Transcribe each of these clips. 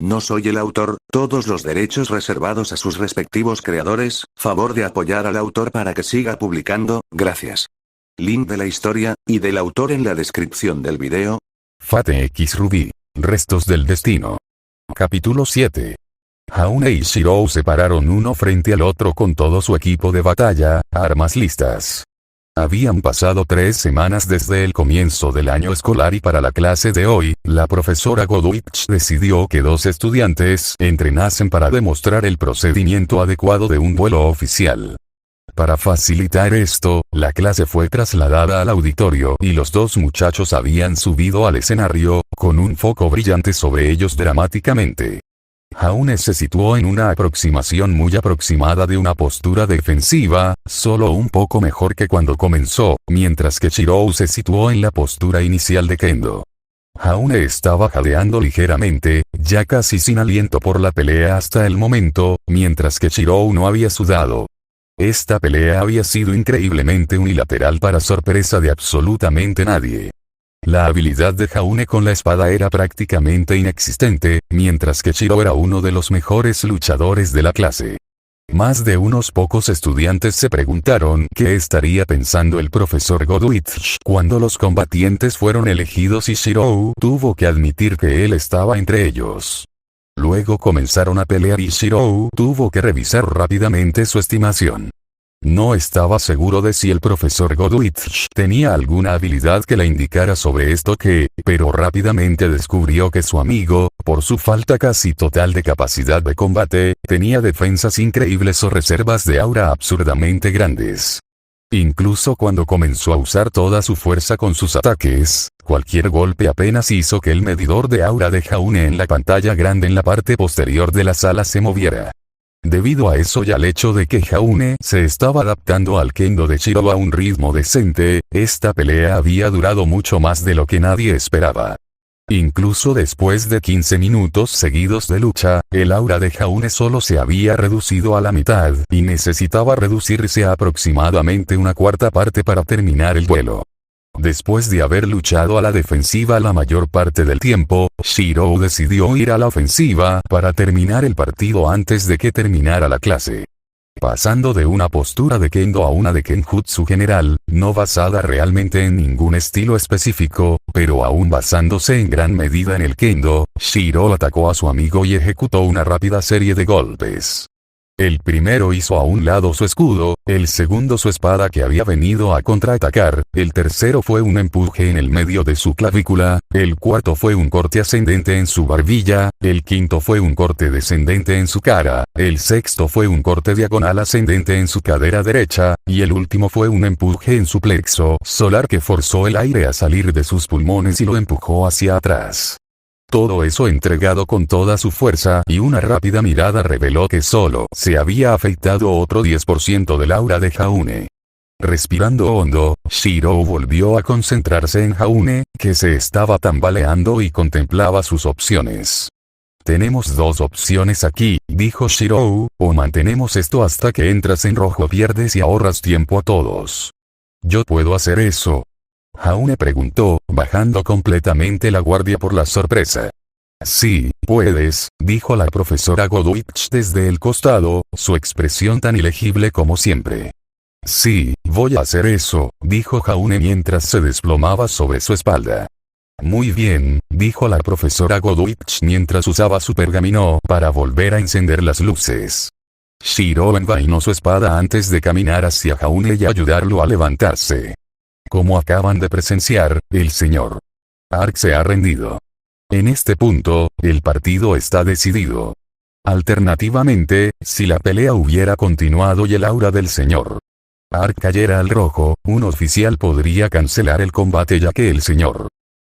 No soy el autor, todos los derechos reservados a sus respectivos creadores, favor de apoyar al autor para que siga publicando, gracias. Link de la historia, y del autor en la descripción del video. Fate X Ruby. Restos del destino. Capítulo 7. Jaune y Shirou se pararon uno frente al otro con todo su equipo de batalla, armas listas. Habían pasado 3 semanas desde el comienzo del año escolar y para la clase de hoy, la profesora Godwitch decidió que 2 estudiantes entrenasen para demostrar el procedimiento adecuado de un vuelo oficial. Para facilitar esto, la clase fue trasladada al auditorio y los 2 muchachos habían subido al escenario, con un foco brillante sobre ellos dramáticamente. Jaune se situó en una aproximación muy aproximada de una postura defensiva, solo un poco mejor que cuando comenzó, mientras que Shirou se situó en la postura inicial de Kendo. Jaune estaba jadeando ligeramente, ya casi sin aliento por la pelea hasta el momento, mientras que Shirou no había sudado. Esta pelea había sido increíblemente unilateral para sorpresa de absolutamente nadie. La habilidad de Jaune con la espada era prácticamente inexistente, mientras que Shirou era uno de los mejores luchadores de la clase. Más de unos pocos estudiantes se preguntaron qué estaría pensando el profesor Godwitch cuando los combatientes fueron elegidos y Shirou tuvo que admitir que él estaba entre ellos. Luego comenzaron a pelear y Shirou tuvo que revisar rápidamente su estimación. No estaba seguro de si el profesor Godwitch tenía alguna habilidad que le indicara sobre esto pero rápidamente descubrió que su amigo, por su falta casi total de capacidad de combate, tenía defensas increíbles o reservas de aura absurdamente grandes. Incluso cuando comenzó a usar toda su fuerza con sus ataques, cualquier golpe apenas hizo que el medidor de aura de Jaune en la pantalla grande en la parte posterior de la sala se moviera. Debido a eso y al hecho de que Jaune se estaba adaptando al kendo de Shirou a un ritmo decente, esta pelea había durado mucho más de lo que nadie esperaba. Incluso después de 15 minutos seguidos de lucha, el aura de Jaune solo se había reducido a la mitad y necesitaba reducirse a aproximadamente una cuarta parte para terminar el duelo. Después de haber luchado a la defensiva la mayor parte del tiempo, Shirou decidió ir a la ofensiva para terminar el partido antes de que terminara la clase. Pasando de una postura de kendo a una de kenjutsu general, no basada realmente en ningún estilo específico, pero aún basándose en gran medida en el kendo, Shirou atacó a su amigo y ejecutó una rápida serie de golpes. El primero hizo a un lado su escudo, el segundo su espada que había venido a contraatacar, el tercero fue un empuje en el medio de su clavícula, el cuarto fue un corte ascendente en su barbilla, el quinto fue un corte descendente en su cara, el sexto fue un corte diagonal ascendente en su cadera derecha, y el último fue un empuje en su plexo solar que forzó el aire a salir de sus pulmones y lo empujó hacia atrás. Todo eso entregado con toda su fuerza y una rápida mirada reveló que solo se había afeitado otro 10% del aura de Jaune. Respirando hondo, Shirou volvió a concentrarse en Jaune, que se estaba tambaleando y contemplaba sus opciones. Tenemos 2 opciones aquí, dijo Shirou, o mantenemos esto hasta que entras en rojo pierdes y ahorras tiempo a todos. Yo puedo hacer eso. Jaune preguntó, bajando completamente la guardia por la sorpresa. Sí, puedes, dijo la profesora Godwitch desde el costado, su expresión tan ilegible como siempre. Sí, voy a hacer eso, dijo Jaune mientras se desplomaba sobre su espalda. Muy bien, dijo la profesora Godwitch mientras usaba su pergamino para volver a encender las luces. Shirou envainó su espada antes de caminar hacia Jaune y ayudarlo a levantarse. Como acaban de presenciar, el señor Ark se ha rendido. En este punto, el partido está decidido. Alternativamente, si la pelea hubiera continuado y el aura del señor Ark cayera al rojo, un oficial podría cancelar el combate ya que el señor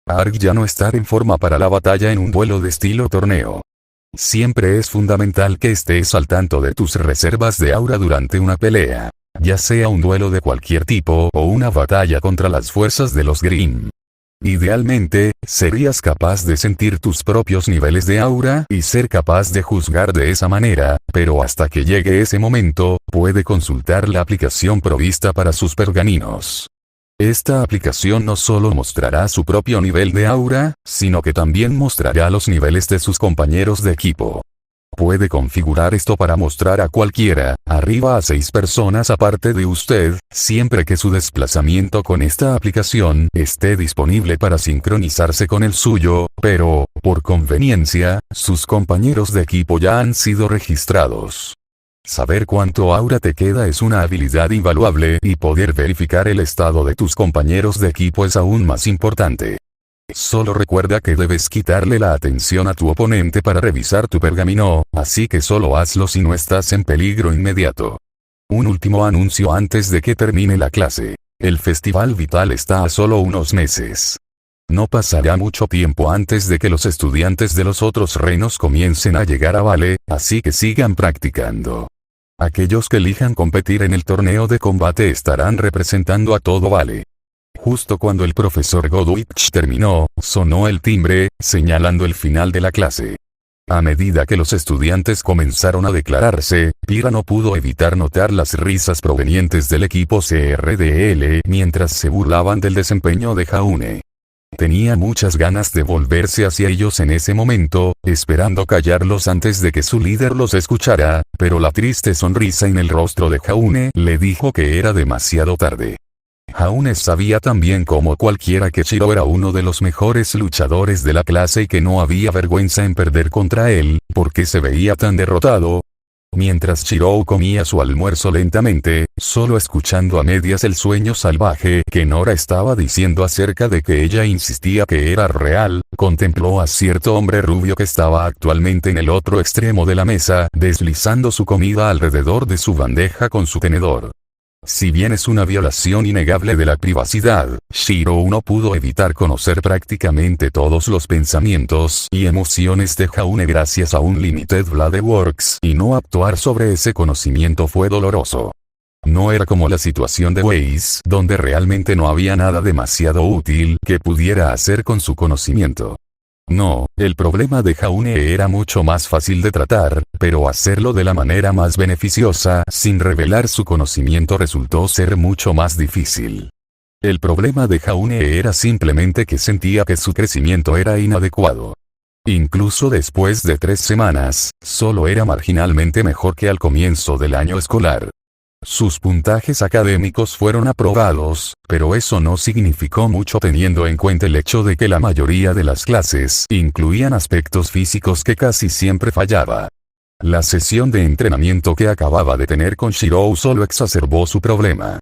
Ark ya no está en forma para la batalla en un duelo de estilo torneo. Siempre es fundamental que estés al tanto de tus reservas de aura durante una pelea. Ya sea un duelo de cualquier tipo o una batalla contra las fuerzas de los Grimm. Idealmente, serías capaz de sentir tus propios niveles de aura y ser capaz de juzgar de esa manera, pero hasta que llegue ese momento, puede consultar la aplicación provista para sus pergaminos. Esta aplicación no solo mostrará su propio nivel de aura, sino que también mostrará los niveles de sus compañeros de equipo. Puede configurar esto para mostrar a cualquiera, arriba a 6 personas aparte de usted, siempre que su desplazamiento con esta aplicación esté disponible para sincronizarse con el suyo, pero, por conveniencia, sus compañeros de equipo ya han sido registrados. Saber cuánto aura te queda es una habilidad invaluable y poder verificar el estado de tus compañeros de equipo es aún más importante. Solo recuerda que debes quitarle la atención a tu oponente para revisar tu pergamino, así que solo hazlo si no estás en peligro inmediato. Un último anuncio antes de que termine la clase. El Festival Vital está a solo unos meses. No pasará mucho tiempo antes de que los estudiantes de los otros reinos comiencen a llegar a Vale, así que sigan practicando. Aquellos que elijan competir en el torneo de combate estarán representando a todo Vale. Justo cuando el profesor Godwich terminó, sonó el timbre, señalando el final de la clase. A medida que los estudiantes comenzaron a declararse, Pyrrha no pudo evitar notar las risas provenientes del equipo CRDL mientras se burlaban del desempeño de Jaune. Tenía muchas ganas de volverse hacia ellos en ese momento, esperando callarlos antes de que su líder los escuchara, pero la triste sonrisa en el rostro de Jaune le dijo que era demasiado tarde. Jaune sabía también como cualquiera que Shiro era uno de los mejores luchadores de la clase y que no había vergüenza en perder contra él, porque se veía tan derrotado. Mientras Shiro comía su almuerzo lentamente, solo escuchando a medias el sueño salvaje que Nora estaba diciendo acerca de que ella insistía que era real, contempló a cierto hombre rubio que estaba actualmente en el otro extremo de la mesa, deslizando su comida alrededor de su bandeja con su tenedor. Si bien es una violación innegable de la privacidad, Shiro no pudo evitar conocer prácticamente todos los pensamientos y emociones de Jaune gracias a un Limited Bladeworks y no actuar sobre ese conocimiento fue doloroso. No era como la situación de Weiss, donde realmente no había nada demasiado útil que pudiera hacer con su conocimiento. No, el problema de Jaune era mucho más fácil de tratar, pero hacerlo de la manera más beneficiosa sin revelar su conocimiento resultó ser mucho más difícil. El problema de Jaune era simplemente que sentía que su crecimiento era inadecuado. Incluso después de 3 semanas, solo era marginalmente mejor que al comienzo del año escolar. Sus puntajes académicos fueron aprobados, pero eso no significó mucho teniendo en cuenta el hecho de que la mayoría de las clases incluían aspectos físicos que casi siempre fallaba. La sesión de entrenamiento que acababa de tener con Shiro solo exacerbó su problema.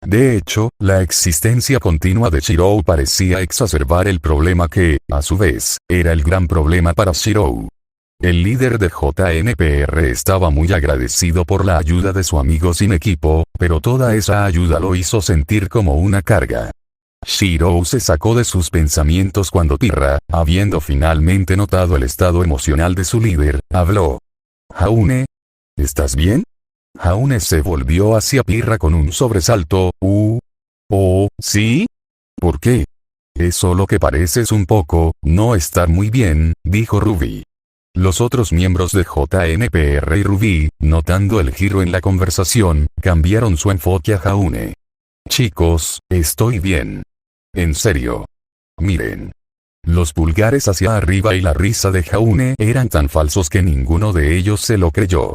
De hecho, la existencia continua de Shiro parecía exacerbar el problema que, a su vez, era el gran problema para Shiro. El líder de JNPR estaba muy agradecido por la ayuda de su amigo sin equipo, pero toda esa ayuda lo hizo sentir como una carga. Shiro se sacó de sus pensamientos cuando Pyrrha, habiendo finalmente notado el estado emocional de su líder, habló. «Jaune, ¿estás bien?» Jaune se volvió hacia Pyrrha con un sobresalto. «Oh, ¿sí? ¿Por qué?» «Es solo que pareces un poco, no estar muy bien», dijo Ruby. Los otros miembros de JNPR y Ruby, notando el giro en la conversación, cambiaron su enfoque a Jaune. «Chicos, estoy bien. En serio. Miren». Los pulgares hacia arriba y la risa de Jaune eran tan falsos que ninguno de ellos se lo creyó.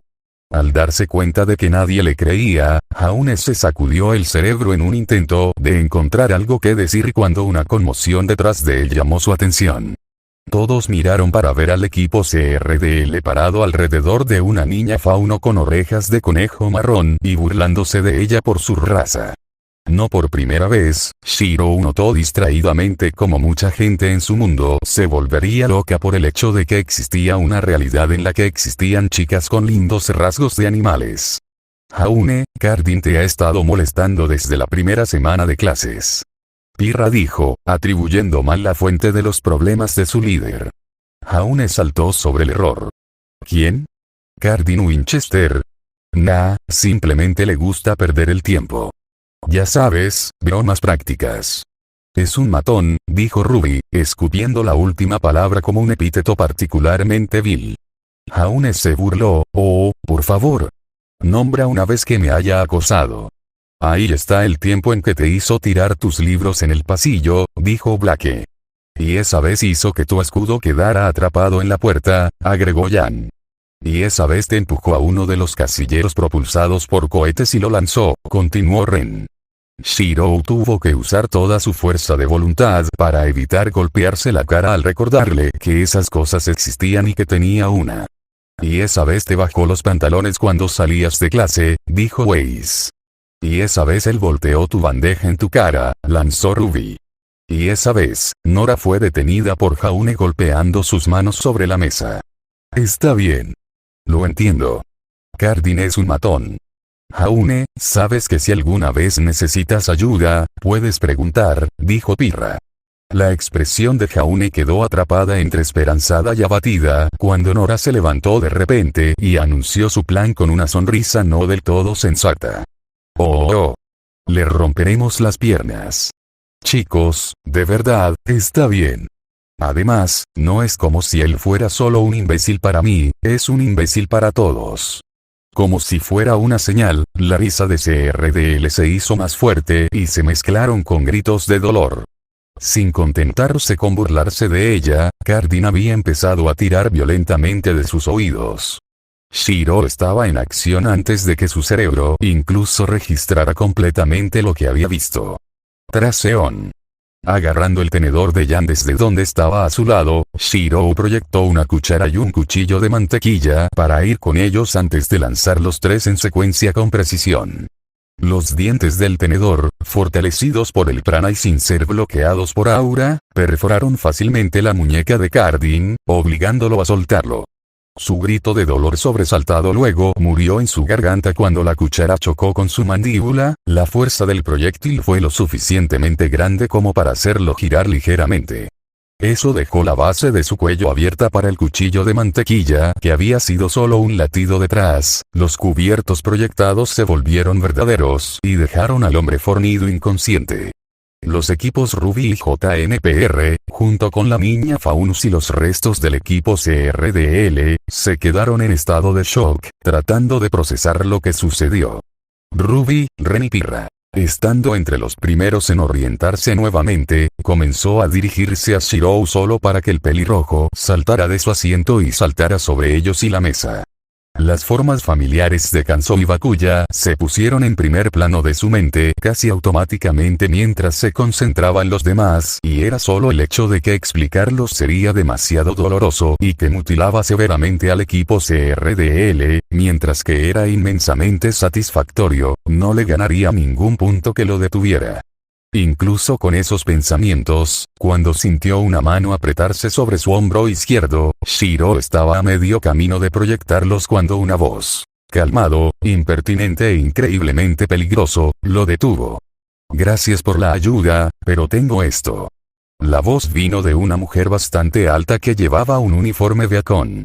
Al darse cuenta de que nadie le creía, Jaune se sacudió el cerebro en un intento de encontrar algo que decir cuando una conmoción detrás de él llamó su atención. Todos miraron para ver al equipo CRDL parado alrededor de una niña fauno con orejas de conejo marrón y burlándose de ella por su raza. No por primera vez, Shiro notó distraídamente como mucha gente en su mundo se volvería loca por el hecho de que existía una realidad en la que existían chicas con lindos rasgos de animales. Jaune, Cardin te ha estado molestando desde la primera semana de clases. Pyrrha dijo, atribuyendo mal la fuente de los problemas de su líder. Jaune saltó sobre el error. ¿Quién? Cardin Winchester. Nah, simplemente le gusta perder el tiempo. Ya sabes, bromas prácticas. Es un matón, dijo Ruby, escupiendo la última palabra como un epíteto particularmente vil. Jaune se burló, oh, por favor. Nombra una vez que me haya acosado. Ahí está el tiempo en que te hizo tirar tus libros en el pasillo, dijo Blake. Y esa vez hizo que tu escudo quedara atrapado en la puerta, agregó Jan. Y esa vez te empujó a uno de los casilleros propulsados por cohetes y lo lanzó, continuó Ren. Shirou tuvo que usar toda su fuerza de voluntad para evitar golpearse la cara al recordarle que esas cosas existían y que tenía una. Y esa vez te bajó los pantalones cuando salías de clase, dijo Weiss. Y esa vez él volteó tu bandeja en tu cara, lanzó Ruby. Y esa vez, Nora fue detenida por Jaune golpeando sus manos sobre la mesa. Está bien. Lo entiendo. Cardin es un matón. Jaune, sabes que si alguna vez necesitas ayuda, puedes preguntar, dijo Pirra. La expresión de Jaune quedó atrapada entre esperanzada y abatida cuando Nora se levantó de repente y anunció su plan con una sonrisa no del todo sensata. Oh. Le romperemos las piernas. Chicos, de verdad, está bien. Además, no es como si él fuera solo un imbécil para mí, es un imbécil para todos. Como si fuera una señal, la risa de CRDL se hizo más fuerte y se mezclaron con gritos de dolor. Sin contentarse con burlarse de ella, Cardin había empezado a tirar violentamente de sus oídos. Shiro estaba en acción antes de que su cerebro incluso registrara completamente lo que había visto. Traseón. Agarrando el tenedor de Jan desde donde estaba a su lado, Shiro proyectó una cuchara y un cuchillo de mantequilla para ir con ellos antes de lanzar los tres en secuencia con precisión. Los dientes del tenedor, fortalecidos por el prana y sin ser bloqueados por aura, perforaron fácilmente la muñeca de Cardin, obligándolo a soltarlo. Su grito de dolor sobresaltado luego murió en su garganta cuando la cuchara chocó con su mandíbula, la fuerza del proyectil fue lo suficientemente grande como para hacerlo girar ligeramente. Eso dejó la base de su cuello abierta para el cuchillo de mantequilla, que había sido solo un latido detrás, los cubiertos proyectados se volvieron verdaderos y dejaron al hombre fornido inconsciente. Los equipos Ruby y JNPR, junto con la niña Faunus y los restos del equipo CRDL, se quedaron en estado de shock, tratando de procesar lo que sucedió. Ruby, Ren y Pirra, estando entre los primeros en orientarse nuevamente, comenzó a dirigirse a Shirou solo para que el pelirrojo saltara de su asiento y saltara sobre ellos y la mesa. Las formas familiares de Kanzo y Bakuya se pusieron en primer plano de su mente casi automáticamente mientras se concentraba en los demás y era solo el hecho de que explicarlos sería demasiado doloroso y que mutilaba severamente al equipo CRDL, mientras que era inmensamente satisfactorio, no le ganaría ningún punto que lo detuviera. Incluso con esos pensamientos, cuando sintió una mano apretarse sobre su hombro izquierdo, Shiro estaba a medio camino de proyectarlos cuando una voz, calmado, impertinente e increíblemente peligroso, lo detuvo. Gracias por la ayuda, pero tengo esto. La voz vino de una mujer bastante alta que llevaba un uniforme de Akon.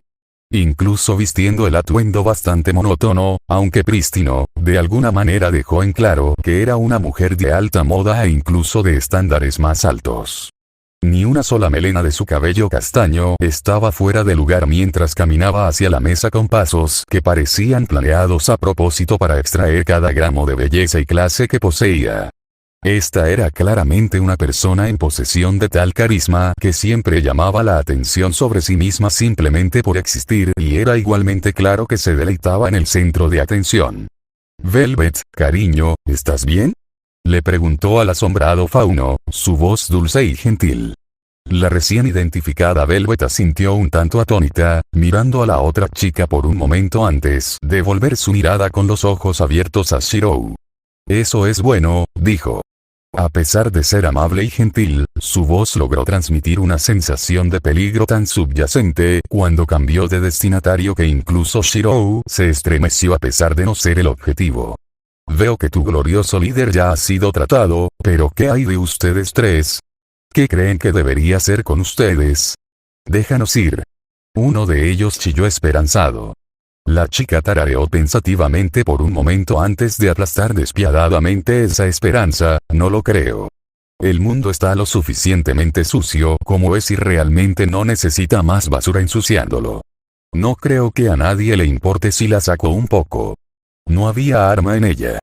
Incluso vistiendo el atuendo bastante monótono, aunque prístino, de alguna manera dejó en claro que era una mujer de alta moda e incluso de estándares más altos. Ni una sola melena de su cabello castaño estaba fuera de lugar mientras caminaba hacia la mesa con pasos que parecían planeados a propósito para extraer cada gramo de belleza y clase que poseía. Esta era claramente una persona en posesión de tal carisma que siempre llamaba la atención sobre sí misma simplemente por existir y era igualmente claro que se deleitaba en el centro de atención. Velvet, cariño, ¿estás bien? Le preguntó al asombrado Fauno, su voz dulce y gentil. La recién identificada Velvet asintió un tanto atónita, mirando a la otra chica por un momento antes de volver su mirada con los ojos abiertos a Shirou. Eso es bueno, dijo. A pesar de ser amable y gentil, su voz logró transmitir una sensación de peligro tan subyacente cuando cambió de destinatario que incluso Shirou se estremeció a pesar de no ser el objetivo. Veo que tu glorioso líder ya ha sido tratado, pero ¿qué hay de ustedes tres? ¿Qué creen que debería hacer con ustedes? Déjanos ir. Uno de ellos chilló esperanzado. La chica tarareó pensativamente por un momento antes de aplastar despiadadamente esa esperanza, no lo creo. El mundo está lo suficientemente sucio como es y realmente no necesita más basura ensuciándolo. No creo que a nadie le importe si la saco un poco. No había arma en ella.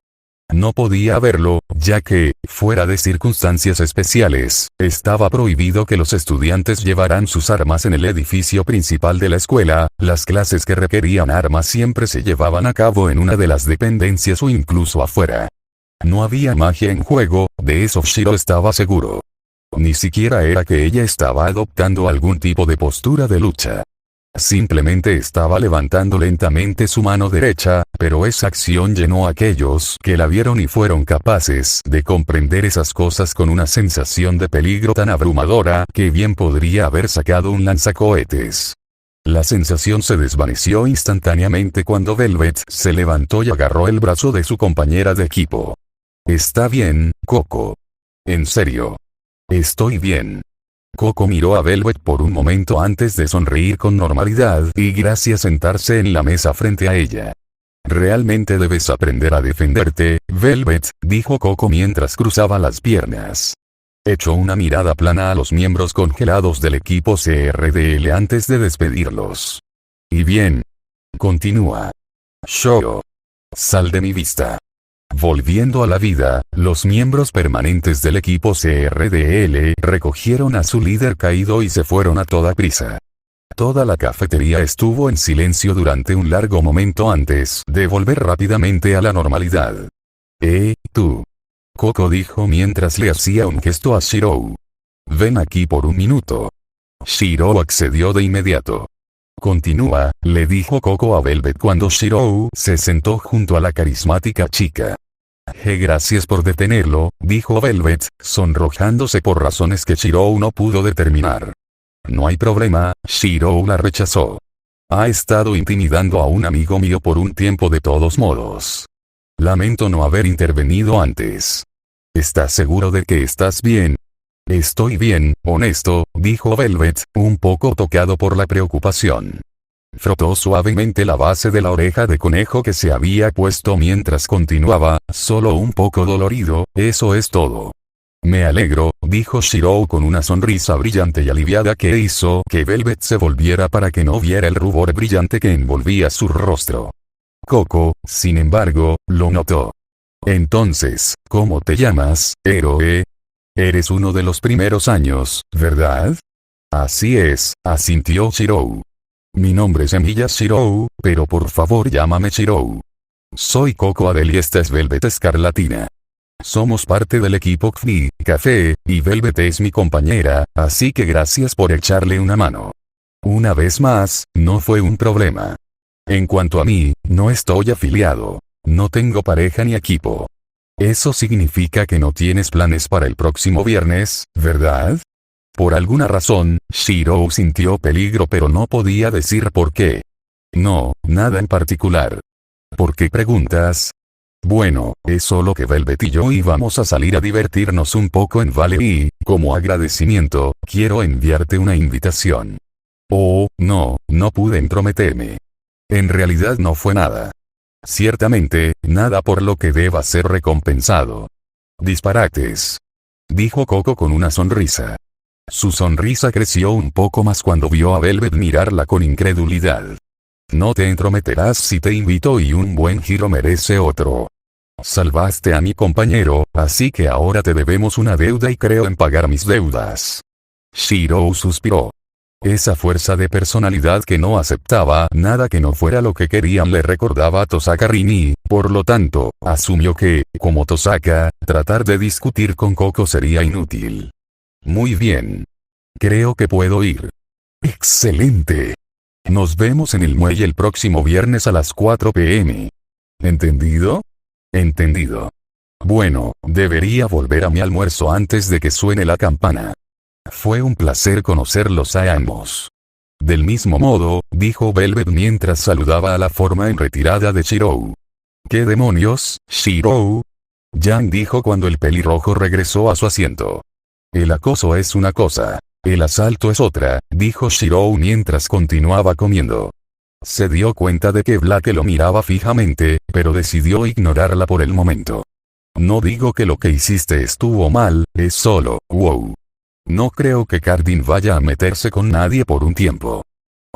No podía verlo, ya que, fuera de circunstancias especiales, estaba prohibido que los estudiantes llevaran sus armas en el edificio principal de la escuela. Las clases que requerían armas siempre se llevaban a cabo en una de las dependencias o incluso afuera. No había magia en juego, de eso Shiro estaba seguro. Ni siquiera era que ella estaba adoptando algún tipo de postura de lucha. Simplemente estaba levantando lentamente su mano derecha, pero esa acción llenó a aquellos que la vieron y fueron capaces de comprender esas cosas con una sensación de peligro tan abrumadora que bien podría haber sacado un lanzacohetes. La sensación se desvaneció instantáneamente cuando Velvet se levantó y agarró el brazo de su compañera de equipo. «Está bien, Coco. En serio. Estoy bien». Coco miró a Velvet por un momento antes de sonreír con normalidad y gracias sentarse en la mesa frente a ella. «Realmente debes aprender a defenderte, Velvet», dijo Coco mientras cruzaba las piernas. Echó una mirada plana a los miembros congelados del equipo CRDL antes de despedirlos. «Y bien. Continúa. Shoro. Sal de mi vista». Volviendo a la vida, los miembros permanentes del equipo CRDL recogieron a su líder caído y se fueron a toda prisa. Toda la cafetería estuvo en silencio durante un largo momento antes de volver rápidamente a la normalidad. Tú. Coco dijo mientras le hacía un gesto a Shiro. «Ven aquí por un minuto». Shiro accedió de inmediato. «Continúa», le dijo Coco a Velvet cuando Shiro se sentó junto a la carismática chica. «Gracias por detenerlo», dijo Velvet, sonrojándose por razones que Shiro no pudo determinar. «No hay problema», Shiro la rechazó. «Ha estado intimidando a un amigo mío por un tiempo de todos modos. Lamento no haber intervenido antes. ¿Estás seguro de que estás bien?» «Estoy bien, honesto», dijo Velvet, un poco tocado por la preocupación. Frotó suavemente la base de la oreja de conejo que se había puesto mientras continuaba, «solo un poco dolorido, eso es todo». «Me alegro», dijo Shiro con una sonrisa brillante y aliviada que hizo que Velvet se volviera para que no viera el rubor brillante que envolvía su rostro. Coco, sin embargo, lo notó. «Entonces, ¿cómo te llamas, héroe? Eres uno de los primeros años, ¿verdad?» «Así es», asintió Shiro. «Mi nombre es Emilia Shiro, pero por favor llámame Shiro. Soy Coco Adele y esta es Velvet Escarlatina. Somos parte del equipo Kfee Café, y Velvet es mi compañera, así que gracias por echarle una mano. Una vez más, no fue un problema. En cuanto a mí, no estoy afiliado. No tengo pareja ni equipo. Eso significa que no tienes planes para el próximo viernes, ¿verdad?» Por alguna razón, Shiro sintió peligro pero no podía decir por qué. «No, nada en particular». «¿Por qué preguntas?» «Bueno, es solo que Velvet y yo íbamos a salir a divertirnos un poco en Valley y, como agradecimiento, quiero enviarte una invitación». «Oh, no pude entrometerme. En realidad no fue nada. Ciertamente, nada por lo que deba ser recompensado». «Disparates», dijo Coco con una sonrisa. Su sonrisa creció un poco más cuando vio a Velvet mirarla con incredulidad. «No te entrometerás si te invito y un buen giro merece otro. Salvaste a mi compañero, así que ahora te debemos una deuda y creo en pagar mis deudas». Shiro suspiró. Esa fuerza de personalidad que no aceptaba nada que no fuera lo que querían le recordaba a Tosaka Rini, por lo tanto, asumió que, como Tosaka, tratar de discutir con Coco sería inútil. «Muy bien. Creo que puedo ir». «Excelente. Nos vemos en el muelle el próximo viernes a las 4 p.m. ¿Entendido?» «Entendido. Bueno, debería volver a mi almuerzo antes de que suene la campana. Fue un placer conocerlos a ambos». «Del mismo modo», dijo Velvet mientras saludaba a la forma en retirada de Shiro. «¿Qué demonios, Shiro?» Yang dijo cuando el pelirrojo regresó a su asiento. «El acoso es una cosa. El asalto es otra», dijo Shiro mientras continuaba comiendo. Se dio cuenta de que Blake lo miraba fijamente, pero decidió ignorarla por el momento. «No digo que lo que hiciste estuvo mal, es solo, wow. No creo que Cardin vaya a meterse con nadie por un tiempo».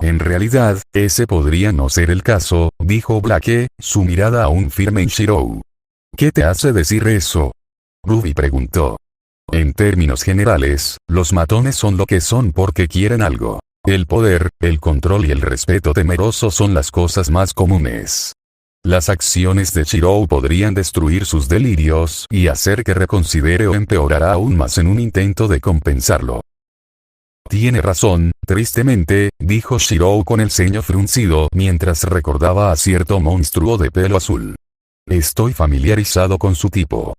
«En realidad, ese podría no ser el caso», dijo Blake, su mirada aún firme en Shiro. ¿Qué te hace decir eso? Ruby preguntó. En términos generales, los matones son lo que son porque quieren algo. El poder, el control y el respeto temeroso son las cosas más comunes. Las acciones de Shirou podrían destruir sus delirios y hacer que reconsidere o empeorará aún más en un intento de compensarlo. Tiene razón, tristemente, dijo Shirou con el ceño fruncido mientras recordaba a cierto monstruo de pelo azul. Estoy familiarizado con su tipo.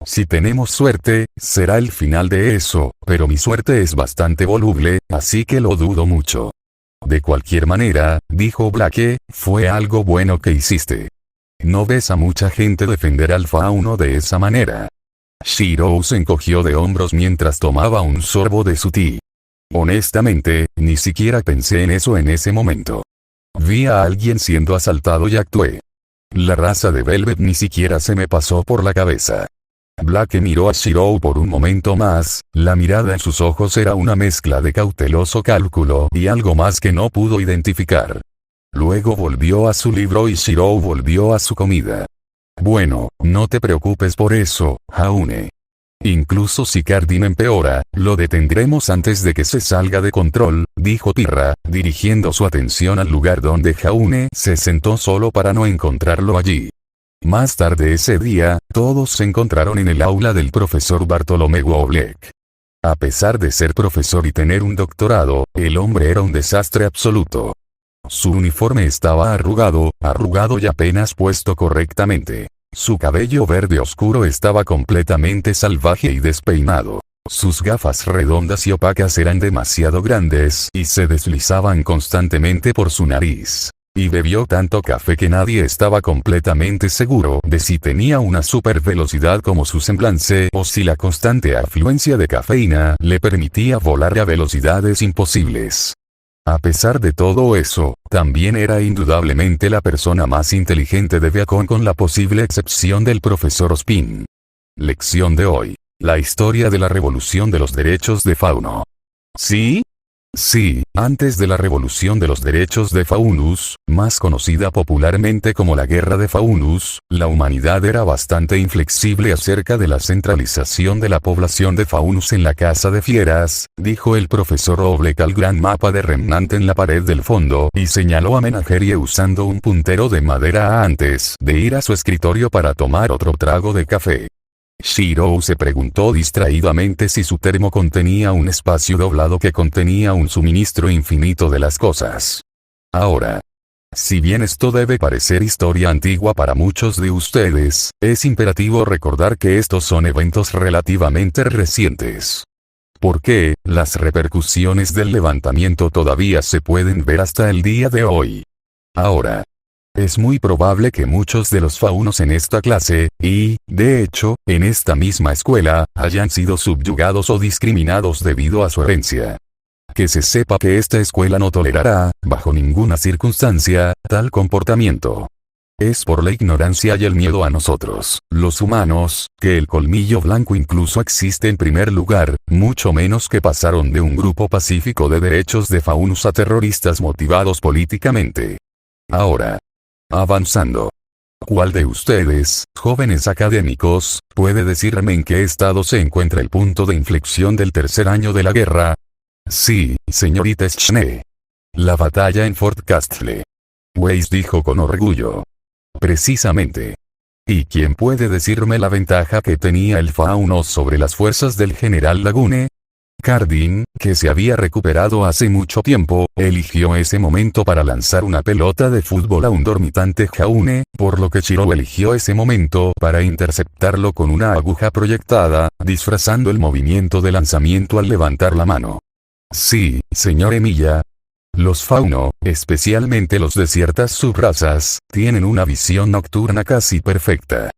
Si tenemos suerte, será el final de eso, pero mi suerte es bastante voluble, así que lo dudo mucho. De cualquier manera, dijo Blake, fue algo bueno que hiciste. No ves a mucha gente defender al fauno de esa manera. Shirou se encogió de hombros mientras tomaba un sorbo de su té. Honestamente, ni siquiera pensé en eso en ese momento. Vi a alguien siendo asaltado y actué. La raza de Velvet ni siquiera se me pasó por la cabeza. Blake miró a Shirou por un momento más, la mirada en sus ojos era una mezcla de cauteloso cálculo y algo más que no pudo identificar. Luego volvió a su libro y Shirou volvió a su comida. Bueno, no te preocupes por eso, Haune. Incluso si Cardin empeora, lo detendremos antes de que se salga de control, dijo Pirra, dirigiendo su atención al lugar donde Haune se sentó solo para no encontrarlo allí. Más tarde ese día, todos se encontraron en el aula del profesor Bartolomeu Oblek. A pesar de ser profesor y tener un doctorado, el hombre era un desastre absoluto. Su uniforme estaba arrugado y apenas puesto correctamente. Su cabello verde oscuro estaba completamente salvaje y despeinado. Sus gafas redondas y opacas eran demasiado grandes y se deslizaban constantemente por su nariz. Y bebió tanto café que nadie estaba completamente seguro de si tenía una super velocidad como su semblante o si la constante afluencia de cafeína le permitía volar a velocidades imposibles. A pesar de todo eso, también era indudablemente la persona más inteligente de Beacon con la posible excepción del profesor Ospin. Lección de hoy. La historia de la revolución de los derechos de Fauno. ¿Sí? Sí, antes de la revolución de los derechos de Faunus, más conocida popularmente como la Guerra de Faunus, la humanidad era bastante inflexible acerca de la centralización de la población de Faunus en la Casa de Fieras, dijo el profesor Oblek al gran mapa de Remnant en la pared del fondo y señaló a Menagerie usando un puntero de madera antes de ir a su escritorio para tomar otro trago de café. Shirou se preguntó distraídamente si su termo contenía un espacio doblado que contenía un suministro infinito de las cosas. Ahora, si bien esto debe parecer historia antigua para muchos de ustedes, es imperativo recordar que estos son eventos relativamente recientes. Porque, las repercusiones del levantamiento todavía se pueden ver hasta el día de hoy. Ahora, es muy probable que muchos de los faunos en esta clase, y, de hecho, en esta misma escuela, hayan sido subyugados o discriminados debido a su herencia. Que se sepa que esta escuela no tolerará, bajo ninguna circunstancia, tal comportamiento. Es por la ignorancia y el miedo a nosotros, los humanos, que el colmillo blanco incluso existe en primer lugar, mucho menos que pasaron de un grupo pacífico de derechos de faunus a terroristas motivados políticamente. Ahora, avanzando. ¿Cuál de ustedes, jóvenes académicos, puede decirme en qué estado se encuentra el punto de inflexión del tercer año de la guerra? Sí, señorita Schnee. La batalla en Fort Castle. Weiss dijo con orgullo. Precisamente. ¿Y quién puede decirme la ventaja que tenía el fauno sobre las fuerzas del general Lagune? Cardin, que se había recuperado hace mucho tiempo, eligió ese momento para lanzar una pelota de fútbol a un dormitante Jaune, por lo que Shirou eligió ese momento para interceptarlo con una aguja proyectada, disfrazando el movimiento de lanzamiento al levantar la mano. Sí, señor Emilia. Los fauno, especialmente los de ciertas subrazas, tienen una visión nocturna casi perfecta.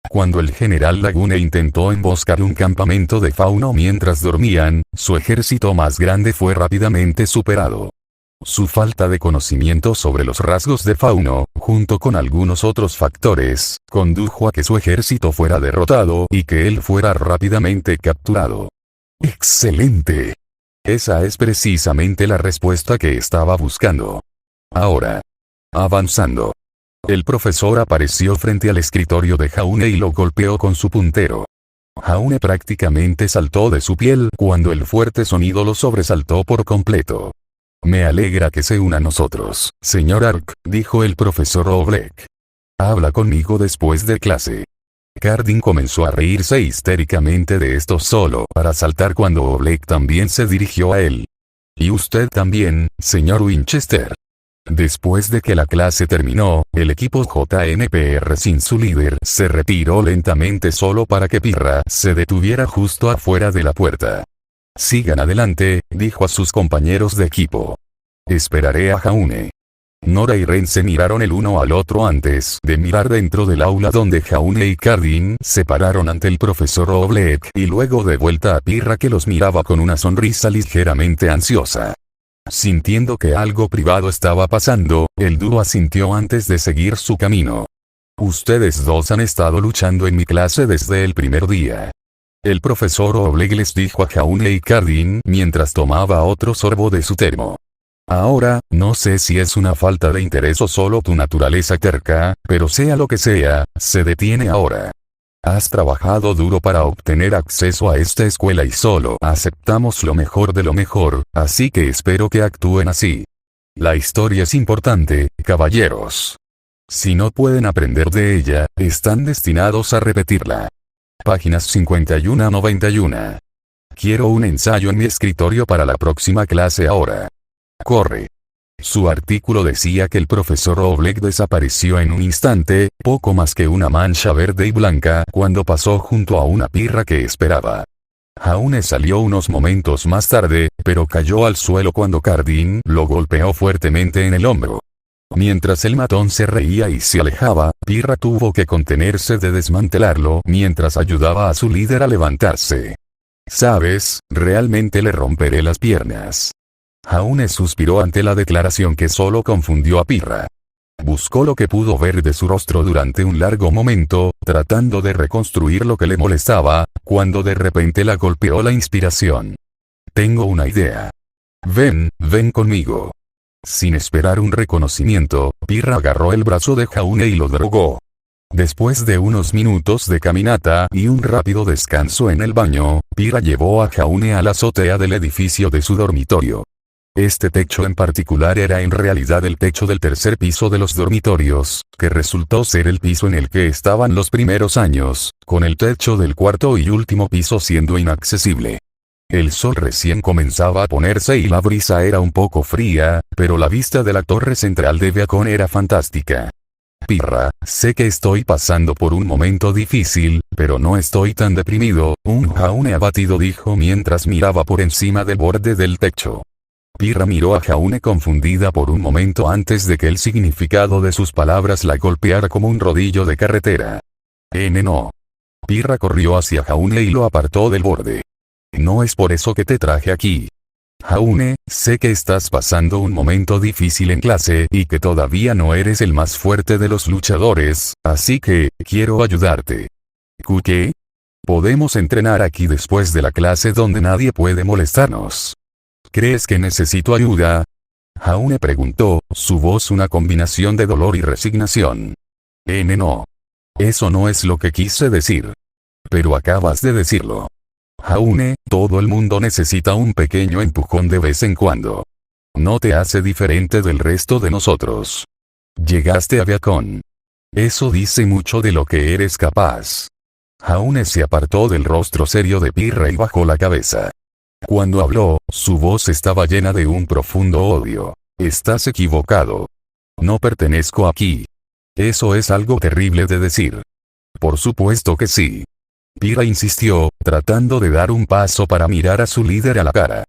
Cuando el general Lagune intentó emboscar un campamento de fauno mientras dormían, su ejército más grande fue rápidamente superado. Su falta de conocimiento sobre los rasgos de fauno, junto con algunos otros factores, condujo a que su ejército fuera derrotado y que él fuera rápidamente capturado. ¡Excelente! Esa es precisamente la respuesta que estaba buscando. Ahora, avanzando. El profesor apareció frente al escritorio de Jaune y lo golpeó con su puntero. Jaune prácticamente saltó de su piel cuando el fuerte sonido lo sobresaltó por completo. Me alegra que se una a nosotros, señor Ark, dijo el profesor Oblek. Habla conmigo después de clase. Cardin comenzó a reírse histéricamente de esto solo para saltar cuando Oblek también se dirigió a él. Y usted también, señor Winchester. Después de que la clase terminó, el equipo JNPR sin su líder se retiró lentamente solo para que Pirra se detuviera justo afuera de la puerta. Sigan adelante, dijo a sus compañeros de equipo. Esperaré a Jaune. Nora y Ren se miraron el uno al otro antes de mirar dentro del aula donde Jaune y Cardin se pararon ante el profesor Oblek y luego de vuelta a Pirra que los miraba con una sonrisa ligeramente ansiosa. Sintiendo que algo privado estaba pasando, el dúo asintió antes de seguir su camino. Ustedes dos han estado luchando en mi clase desde el primer día. El profesor Oblek les dijo a Jaune y Cardin mientras tomaba otro sorbo de su termo. Ahora, no sé si es una falta de interés o solo tu naturaleza terca, pero sea lo que sea, se detiene ahora. Has trabajado duro para obtener acceso a esta escuela y solo aceptamos lo mejor de lo mejor, así que espero que actúen así. La historia es importante, caballeros. Si no pueden aprender de ella, están destinados a repetirla. Páginas 51 a 91. Quiero un ensayo en mi escritorio para la próxima clase ahora. Corre. Su artículo decía que el profesor Oblek desapareció en un instante, poco más que una mancha verde y blanca, cuando pasó junto a una Pirra que esperaba. Jaune salió unos momentos más tarde, pero cayó al suelo cuando Cardin lo golpeó fuertemente en el hombro. Mientras el matón se reía y se alejaba, Pirra tuvo que contenerse de desmantelarlo mientras ayudaba a su líder a levantarse. ¿Sabes? Realmente le romperé las piernas. Jaune suspiró ante la declaración que solo confundió a Pirra. Buscó lo que pudo ver de su rostro durante un largo momento, tratando de reconstruir lo que le molestaba, cuando de repente la golpeó la inspiración. Tengo una idea. Ven conmigo. Sin esperar un reconocimiento, Pirra agarró el brazo de Jaune y lo drogó. Después de unos minutos de caminata y un rápido descanso en el baño, Pirra llevó a Jaune a la azotea del edificio de su dormitorio. Este techo en particular era en realidad el techo del tercer piso de los dormitorios, que resultó ser el piso en el que estaban los primeros años, con el techo del cuarto y último piso siendo inaccesible. El sol recién comenzaba a ponerse y la brisa era un poco fría, pero la vista de la torre central de Beacon era fantástica. Pirra, sé que estoy pasando por un momento difícil, pero no estoy tan deprimido, un Jaune abatido dijo mientras miraba por encima del borde del techo. Pirra miró a Jaune confundida por un momento antes de que el significado de sus palabras la golpeara como un rodillo de carretera. No. Pirra corrió hacia Jaune y lo apartó del borde. No es por eso que te traje aquí. Jaune, sé que estás pasando un momento difícil en clase y que todavía no eres el más fuerte de los luchadores, así que, quiero ayudarte. ¿Qué? Podemos entrenar aquí después de la clase donde nadie puede molestarnos. ¿Crees que necesito ayuda? Jaune preguntó, su voz una combinación de dolor y resignación. No. Eso no es lo que quise decir. Pero acabas de decirlo. Jaune, todo el mundo necesita un pequeño empujón de vez en cuando. No te hace diferente del resto de nosotros. Llegaste a Beacon. Eso dice mucho de lo que eres capaz. Jaune se apartó del rostro serio de Pirra y bajó la cabeza. Cuando habló, su voz estaba llena de un profundo odio. Estás equivocado. No pertenezco aquí. Eso es algo terrible de decir. Por supuesto que sí. Pirra insistió, tratando de dar un paso para mirar a su líder a la cara.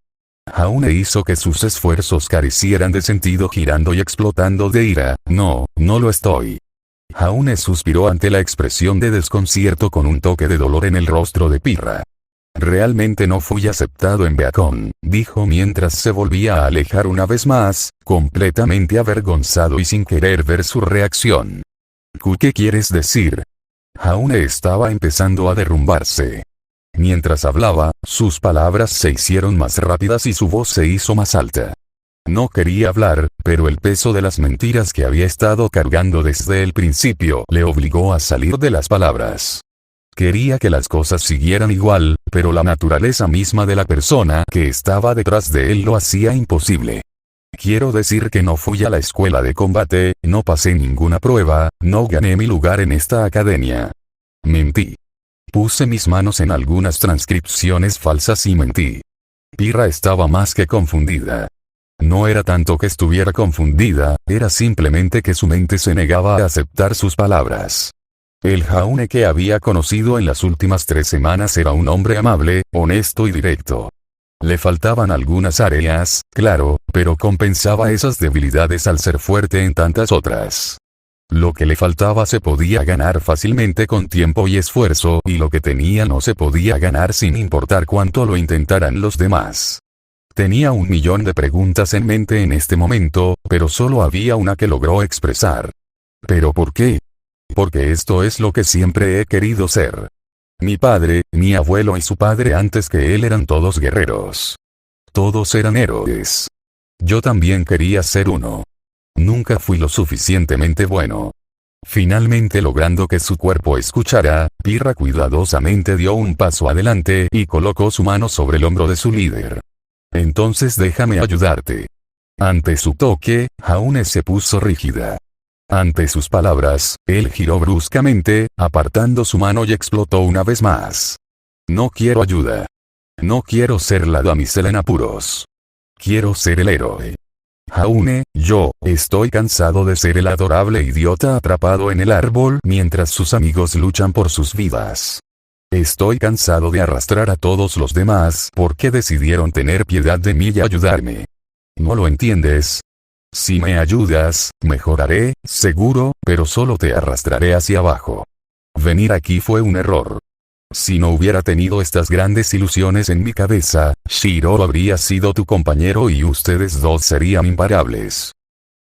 Jaune hizo que sus esfuerzos carecieran de sentido girando y explotando de ira. No lo estoy. Jaune suspiró ante la expresión de desconcierto con un toque de dolor en el rostro de Pirra. Realmente no fui aceptado en Beacon, dijo mientras se volvía a alejar una vez más, completamente avergonzado y sin querer ver su reacción. ¿Qué quieres decir? Jaune estaba empezando a derrumbarse. Mientras hablaba, sus palabras se hicieron más rápidas y su voz se hizo más alta. No quería hablar, pero el peso de las mentiras que había estado cargando desde el principio le obligó a salir de las palabras. Quería que las cosas siguieran igual, pero la naturaleza misma de la persona que estaba detrás de él lo hacía imposible. Quiero decir que no fui a la escuela de combate, no pasé ninguna prueba, no gané mi lugar en esta academia. Mentí. Puse mis manos en algunas transcripciones falsas y mentí. Pirra estaba más que confundida. No era tanto que estuviera confundida, era simplemente que su mente se negaba a aceptar sus palabras. El Jaune que había conocido en las últimas 3 semanas era un hombre amable, honesto y directo. Le faltaban algunas áreas, claro, pero compensaba esas debilidades al ser fuerte en tantas otras. Lo que le faltaba se podía ganar fácilmente con tiempo y esfuerzo, y lo que tenía no se podía ganar sin importar cuánto lo intentaran los demás. Tenía 1.000.000 de preguntas en mente en este momento, pero solo había una que logró expresar. ¿Pero por qué? Porque esto es lo que siempre he querido ser. Mi padre, mi abuelo y su padre antes que él eran todos guerreros. Todos eran héroes. Yo también quería ser uno. Nunca fui lo suficientemente bueno. Finalmente logrando que su cuerpo escuchara, Pirra cuidadosamente dio un paso adelante y colocó su mano sobre el hombro de su líder. Entonces déjame ayudarte. Ante su toque, Jaune se puso rígida. Ante sus palabras, él giró bruscamente, apartando su mano y explotó una vez más. No quiero ayuda. No quiero ser la damisela en apuros. Quiero ser el héroe. Jaune, yo, estoy cansado de ser el adorable idiota atrapado en el árbol mientras sus amigos luchan por sus vidas. Estoy cansado de arrastrar a todos los demás porque decidieron tener piedad de mí y ayudarme. ¿No lo entiendes? Si me ayudas, mejoraré, seguro, pero solo te arrastraré hacia abajo. Venir aquí fue un error. Si no hubiera tenido estas grandes ilusiones en mi cabeza, Shiro habría sido tu compañero y ustedes dos serían imparables.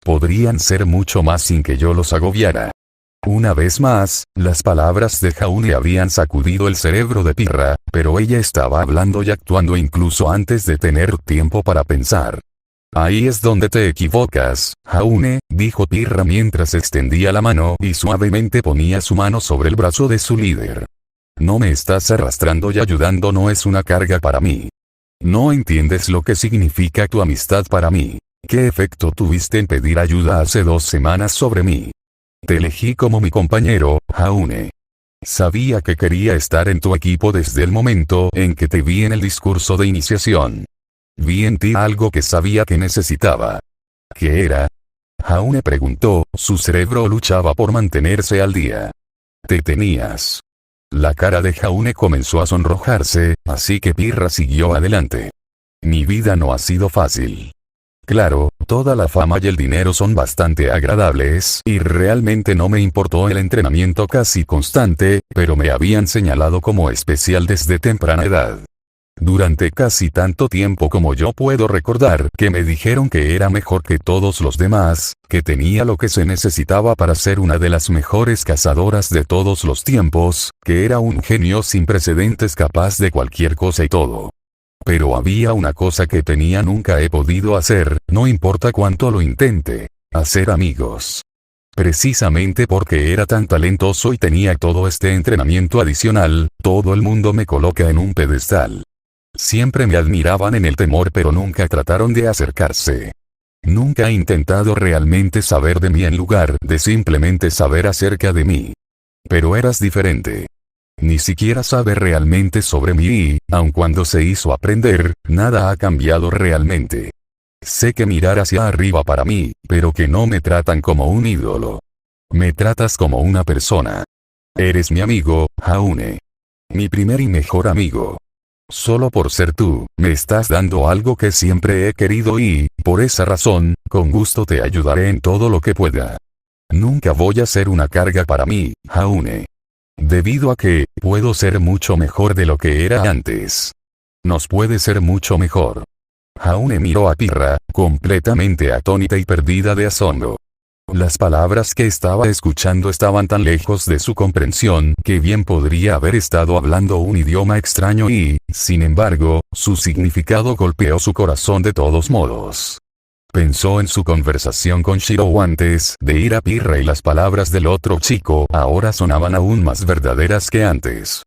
Podrían ser mucho más sin que yo los agobiara. Una vez más, las palabras de Jaune habían sacudido el cerebro de Pirra, pero ella estaba hablando y actuando incluso antes de tener tiempo para pensar. Ahí es donde te equivocas, Jaune, dijo Pirra mientras extendía la mano y suavemente ponía su mano sobre el brazo de su líder. No me estás arrastrando y ayudando no es una carga para mí. No entiendes lo que significa tu amistad para mí. ¿Qué efecto tuviste en pedir ayuda hace 2 semanas sobre mí? Te elegí como mi compañero, Jaune. Sabía que quería estar en tu equipo desde el momento en que te vi en el discurso de iniciación. Vi en ti algo que sabía que necesitaba. ¿Qué era? Jaune preguntó, su cerebro luchaba por mantenerse al día. Te tenías. La cara de Jaune comenzó a sonrojarse, así que Pirra siguió adelante. Mi vida no ha sido fácil. Claro, toda la fama y el dinero son bastante agradables y realmente no me importó el entrenamiento casi constante, pero me habían señalado como especial desde temprana edad. Durante casi tanto tiempo como yo puedo recordar que me dijeron que era mejor que todos los demás, que tenía lo que se necesitaba para ser una de las mejores cazadoras de todos los tiempos, que era un genio sin precedentes capaz de cualquier cosa y todo. Pero había una cosa que nunca he podido hacer, no importa cuánto lo intente: hacer amigos. Precisamente porque era tan talentoso y tenía todo este entrenamiento adicional, todo el mundo me coloca en un pedestal. Siempre me admiraban en el temor pero nunca trataron de acercarse. Nunca he intentado realmente saber de mí en lugar de simplemente saber acerca de mí. Pero eras diferente. Ni siquiera saber realmente sobre mí y, aun cuando se hizo aprender, nada ha cambiado realmente. Sé que mirar hacia arriba para mí, pero que no me tratan como un ídolo. Me tratas como una persona. Eres mi amigo, Jaune. Mi primer y mejor amigo. Solo por ser tú, me estás dando algo que siempre he querido y, por esa razón, con gusto te ayudaré en todo lo que pueda. Nunca voy a ser una carga para mí, Jaune. Debido a que, puedo ser mucho mejor de lo que era antes. Nos puede ser mucho mejor. Jaune miró a Pirra, completamente atónita y perdida de asombro. Las palabras que estaba escuchando estaban tan lejos de su comprensión que bien podría haber estado hablando un idioma extraño y, sin embargo, su significado golpeó su corazón de todos modos. Pensó en su conversación con Shirou antes de ir a Pirra y las palabras del otro chico ahora sonaban aún más verdaderas que antes.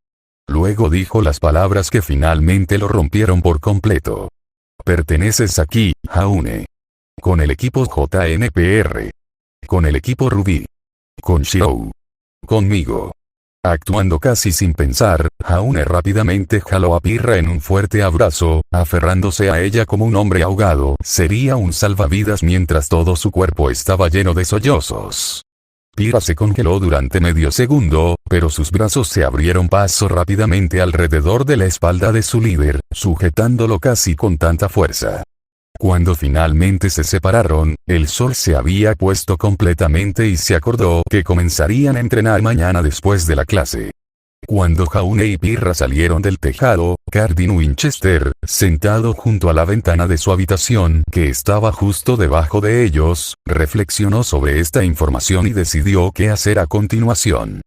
Luego dijo las palabras que finalmente lo rompieron por completo. Perteneces aquí, Haune. Con el equipo JNPR. Con el equipo Ruby. Con Shirou. Conmigo. Actuando casi sin pensar, Haune rápidamente jaló a Pirra en un fuerte abrazo, aferrándose a ella como un hombre ahogado. Sería un salvavidas mientras todo su cuerpo estaba lleno de sollozos. Pirra se congeló durante medio segundo, pero sus brazos se abrieron paso rápidamente alrededor de la espalda de su líder, sujetándolo casi con tanta fuerza. Cuando finalmente se separaron, el sol se había puesto completamente y se acordó que comenzarían a entrenar mañana después de la clase. Cuando Haune y Pirra salieron del tejado, Cardin Winchester, sentado junto a la ventana de su habitación que estaba justo debajo de ellos, reflexionó sobre esta información y decidió qué hacer a continuación.